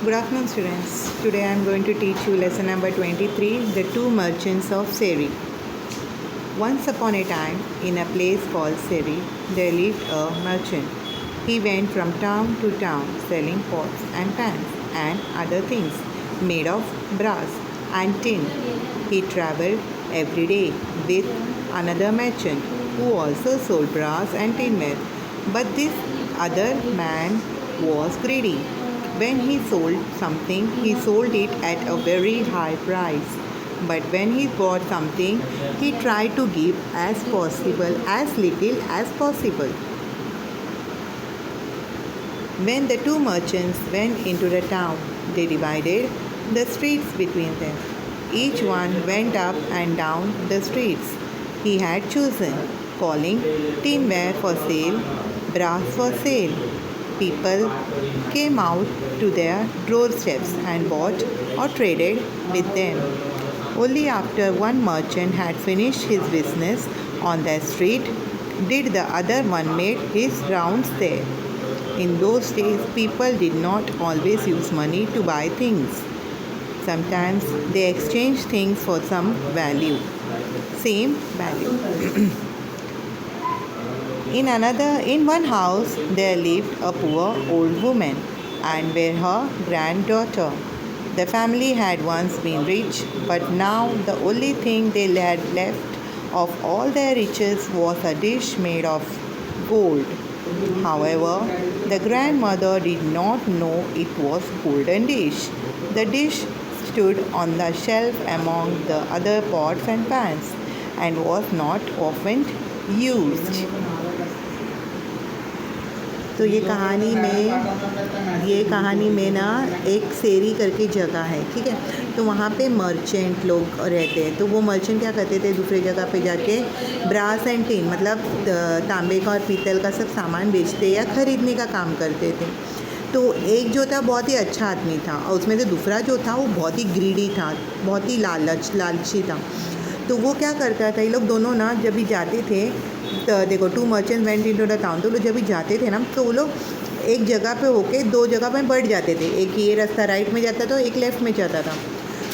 Good afternoon, students. Today I am going to teach you lesson number 23, The Two Merchants of Seri. Once upon a time, in a place called Seri, there lived a merchant. He went from town to town selling pots and pans and other things made of brass and tin. He traveled every day with another merchant who also sold brass and tinware. But this other man was greedy. When he sold something, he sold it at a very high price. But when he bought something, he tried to give as little as possible. When the two merchants went into the town, they divided the streets between them. Each one went up and down the streets he had chosen, calling tinware for sale, brass for sale. People came out to their doorsteps and bought or traded with them. Only after one merchant had finished his business on that street did the other one make his rounds there. In those days, people did not always use money to buy things. Sometimes they exchanged things for some value, same value. In one house there lived a poor old woman and were her granddaughter. The family had once been rich, but now the only thing they had left of all their riches was a dish made of gold. However, the grandmother did not know it was golden dish. The dish stood on the shelf among the other pots and pans and was not often used. तो ये कहानी में ना एक सेरी करके जगह है, ठीक है। तो वहाँ पे मर्चेंट लोग रहते हैं। तो वो मर्चेंट क्या करते थे, दूसरे जगह पे जाके ब्रास एंड टिन मतलब तांबे का और पीतल का सब सामान बेचते या ख़रीदने का काम करते थे। तो एक जो था बहुत ही अच्छा आदमी था और उसमें से दूसरा जो था वो बहुत ही ग्रीडी था, बहुत ही लालची था। तो वो क्या करता था, ये लोग दोनों ना जब भी जाते थे, तो देखो two merchant went into the town, तो लोग जब भी जाते थे ना तो वो लोग एक जगह पे होके दो जगह पे बढ़ जाते थे। एक ये रास्ता राइट में जाता था, एक लेफ़्ट में जाता था।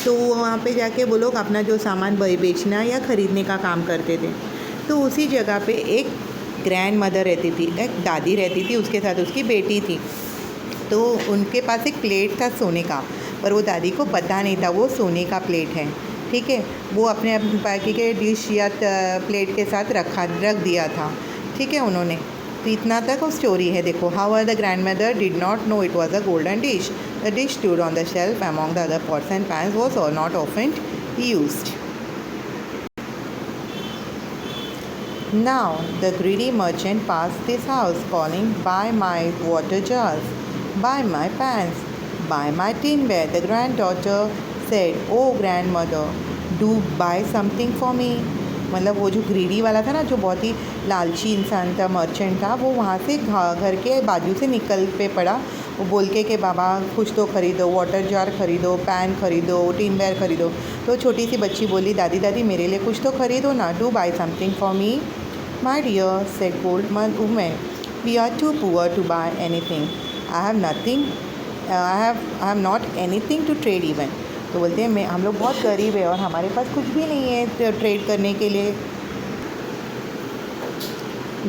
तो वहाँ पे जाके वो लोग अपना जो सामान बेचना या ख़रीदने का काम करते थे। तो उसी जगह पे एक ग्रैंड मदर रहती थी, एक दादी रहती थी, उसके साथ उसकी बेटी थी। तो उनके पास एक प्लेट था सोने का, पर वो दादी को पता नहीं था वो सोने का प्लेट है, ठीक है। वो अपने बाकी के डिश या प्लेट के साथ रख दिया था, ठीक है उन्होंने। तो इतना तक वो स्टोरी है। देखो, how the grand mother did not know it was a golden dish. The dish stood on the shelf among the other pots and pans was not often used. Now the greedy merchant passed this house, calling, "Buy my water jars, buy my pans, buy my tinware." The granddaughter said, "Oh grandmother, do buy something for me." मतलब वो जो greedy वाला था ना, जो बहुत ही लालची इंसान था, मर्चेंट था, वो वहाँ से घर के बाजू से निकल पे पड़ा। वो बोल के कि बाबा कुछ तो ख़रीदो, वाटर जार ख़रीदो, पैन ख़रीदो, टिनवेयर ख़रीदो। तो छोटी सी बच्ची बोली, दादी दादी मेरे लिए कुछ तो ख़रीदो ना, do buy something for me. My dear, said old woman, we are too poor to buy anything. I have nothing, I have not anything to trade even. तो बोलते हैं हम लोग बहुत गरीब है और हमारे पास कुछ भी नहीं है ट्रेड करने के लिए।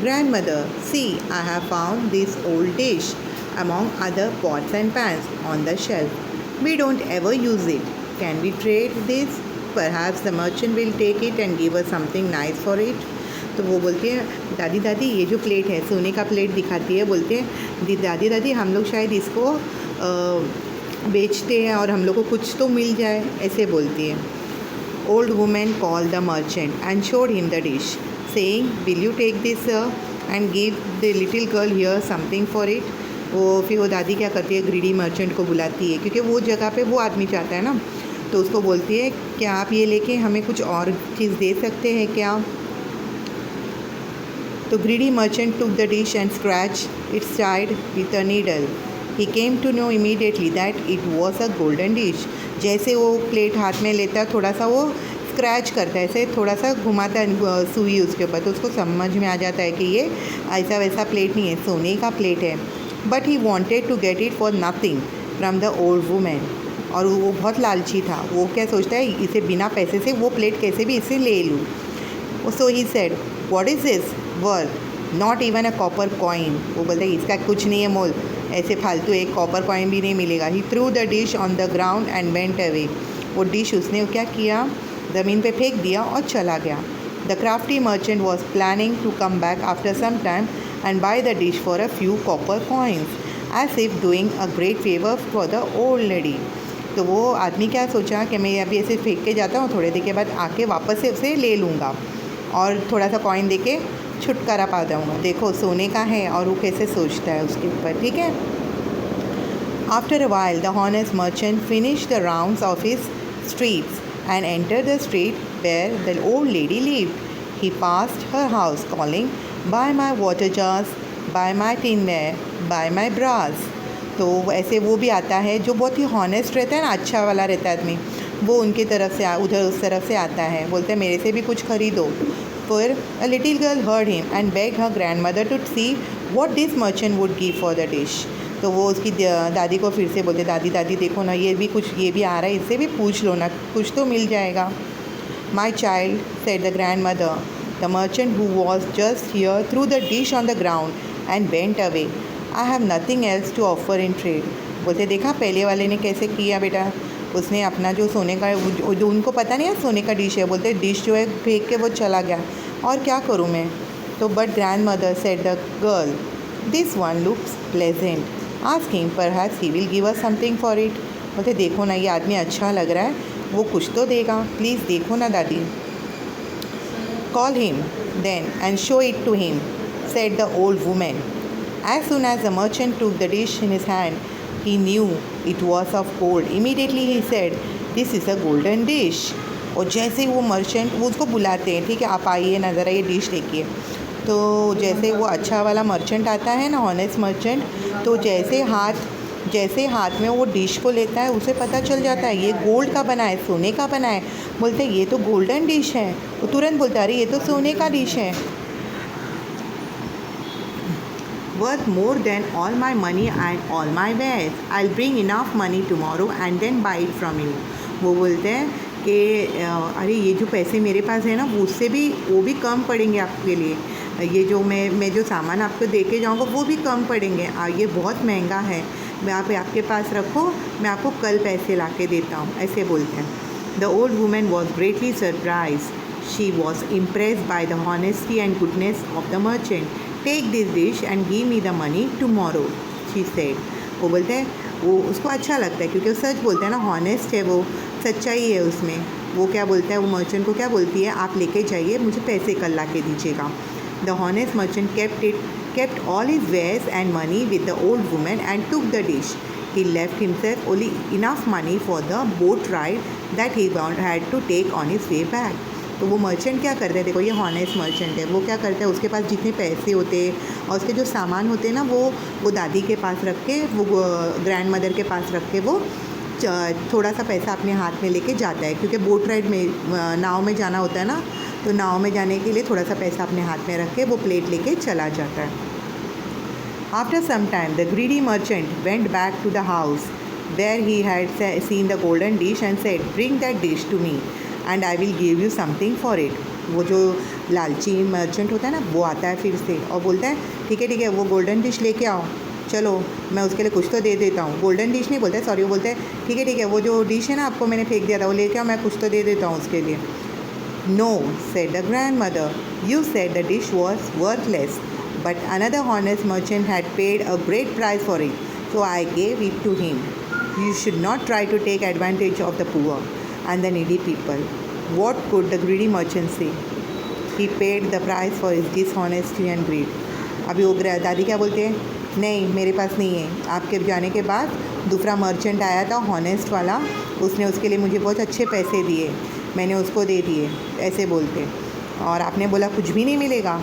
Grandmother, see I have found this old dish among other pots and pans on the shelf. We don't ever use it, can we trade this? Perhaps the merchant will take it and give us something nice for it. तो वो बोलते हैं, दादी दादी ये जो plate है, सोने का प्लेट दिखाती है, बोलते हैं दादी दादी हम लोग शायद इसको बेचते हैं और हम लोग को कुछ तो मिल जाए, ऐसे बोलती है। Old woman call the merchant and showed him the dish, saying, will you take this and give the little girl here something for it. फिर वो दादी क्या करती है, ग्रीडी मर्चेंट को बुलाती है, क्योंकि वो जगह पे वो आदमी चाहता है ना। तो उसको बोलती है, क्या आप ये लेके हमें कुछ और चीज़ दे सकते हैं क्या? तो greedy merchant took the dish and scratch it's side with a needle. He came to know immediately that it was a golden dish. जैसे वो प्लेट हाथ में लेता, थोड़ा सा वो स्क्रैच करता है, ऐसे थोड़ा सा घुमाता है सुई उसके ऊपर, तो उसको समझ में आ जाता है कि ये ऐसा वैसा प्लेट नहीं है, सोने का प्लेट है। But he wanted to get it for nothing. From the old woman. और वो बहुत लालची था, वो क्या सोचता है इसे बिना पैसे से वो प्लेट कैसे भी इसे ले लूँ। So he said what is this worth not even a copper coin. वो बोलता है इसका कुछ नहीं है मोल, ऐसे फालतू एक कॉपर कॉइन भी नहीं मिलेगा। He threw the dish on the ground and went away. वो डिश उसने क्या किया, ज़मीन पे फेंक दिया और चला गया। The crafty merchant was planning to come back after some time and buy the dish for a few copper coins as if doing a great favour for the old lady. तो वो आदमी क्या सोचा कि मैं अभी ऐसे फेंक के जाता हूँ, थोड़ी देर के बाद आके वापस से उसे ले लूँगा और थोड़ा सा कॉइन दे के छुटकारा पा जाऊँगा। देखो सोने का है और वो कैसे सोचता है उसके ऊपर, ठीक है। After a while the honest merchant finish the rounds of his streets and entered the street where the old lady lived. He passed her house calling, buy my water jars, buy my tinware, buy my brass. तो ऐसे वो भी आता है जो बहुत ही honest रहता है ना, अच्छा वाला रहता है आदमी, वो उनकी तरफ से उधर उस तरफ से आता है, बोलते हैं मेरे से भी कुछ खरीदो। फिर a little girl heard him and begged her grandmother to see what this merchant would give for the dish. तो वो उसकी दादी को फिर से बोलते, दादी दादी देखो ना, ये भी आ रहा है, इससे भी पूछ लो ना, कुछ तो मिल जाएगा। My child, said the grandmother, the merchant who was just here threw the dish on the ground and went away. I have nothing else to offer in trade. बोलते देखा पहले वाले ने कैसे किया बेटा, उसने अपना जो सोने का, जो उनको पता नहीं है सोने का डिश है, बोलते डिश जो है फेंक के वो चला गया, और क्या करूँ मैं। तो but grandmother said the girl, this one looks pleasant. Ask him, perhaps he will give us something for it. बोलते देखो ना ये आदमी अच्छा लग रहा है, वो कुछ तो देगा, प्लीज़ देखो ना दादी। Call him then and show it to him, said the old woman. As soon as the merchant took the dish in his hand, he knew it was of gold. Immediately he said, this is a golden dish. और जैसे वो merchant, वो उसको बुलाते हैं, ठीक है आप आइए ना ज़रा ये डिश देखिए। तो जैसे वो अच्छा वाला मर्चेंट आता है ना, ऑनेस्ट मर्चेंट, तो जैसे हाथ में वो डिश को लेता है उसे पता चल जाता है ये गोल्ड का बना है, सोने का बना है। बोलते ये तो गोल्डन डिश है, वो तुरंत बोलता अरे ये तो सोने का डिश है। Worth more than all my money and all my wealth, I will bring enough money tomorrow and then buy it from you. वो बोलते हैं कि अरे ये जो पैसे मेरे पास है ना, उससे भी वो भी कम पड़ेंगे आपके लिए, ये जो मैं जो सामान आपको दे के जाऊँगा वो भी कम पड़ेंगे, ये बहुत महंगा है, मैं आप आपके पास रखो, मैं आपको कल पैसे ला के देता हूँ, ऐसे बोलते हैं। The old woman was greatly surprised, she was impressed by the honesty and goodness of the merchant. Take this dish and give me the money tomorrow, she said. वो बोलते हैं वो उसको अच्छा लगता है क्योंकि वो सच बोलते हैं ना, हॉनेस्ट है वो, सच्चाई है उसमें। वो क्या बोलता है, वो मर्चेंट को क्या बोलती है, आप लेके जाइए, मुझे पैसे कल ला के दीजिएगा। The honest merchant kept all his wares and money with the old woman and took the dish. He left himself only enough money for the boat ride that he had to take on his way back. तो वो merchant क्या करते हैं, देखो ये honest merchant है, वो क्या करता है, उसके पास जितने पैसे होते हैं और उसके जो सामान होते हैं ना, वो दादी के पास रख के, वो ग्रैंड मदर के पास रख के, वो थोड़ा सा पैसा अपने हाथ में लेके जाता है, क्योंकि बोट राइड में नाव में जाना होता है ना, तो नाव में जाने के लिए थोड़ा सा पैसा अपने हाथ में रख के वो प्लेट लेके चला जाता है। After some time the greedy merchant went back to the house where he had seen the golden dish and said, bring that dish to me and I will give you something for it. वो जो लालची merchant होता है ना, वो आता है फिर से और बोलता है ठीक है वो गोल्डन डिश लेके आओ, चलो मैं उसके लिए कुछ तो दे देता हूँ। गोल्डन डिश नहीं बोलता है, सॉरी, वो बोलते हैं ठीक है वो जो डिश है ना आपको मैंने फेंक दिया था, वो लेके आओ, मैं कुछ तो दे देता हूँ उसके लिए। No, said the grandmother, you said the dish was worthless, but another honest merchant had paid a great price for it, so I gave it to him. You should not try to take advantage of the poor and the needy people. What could the greedy merchant say? He paid the price for his dishonesty and greed. अभी वो दादी क्या बोलते हैं, नहीं मेरे पास नहीं है। आपके जाने के बाद दूसरा मर्चेंट आया था हॉनेस्ट वाला, उसने उसके लिए मुझे बहुत अच्छे पैसे दिए, मैंने उसको दे दिए, ऐसे बोलते। और आपने बोला कुछ भी नहीं मिलेगा,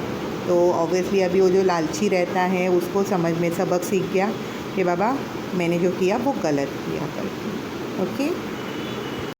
तो ऑब्वियसली अभी वो जो लालची रहता है उसको समझ में सबक सीख गया कि बाबा मैंने जो किया वो गलत किया करके। ओके।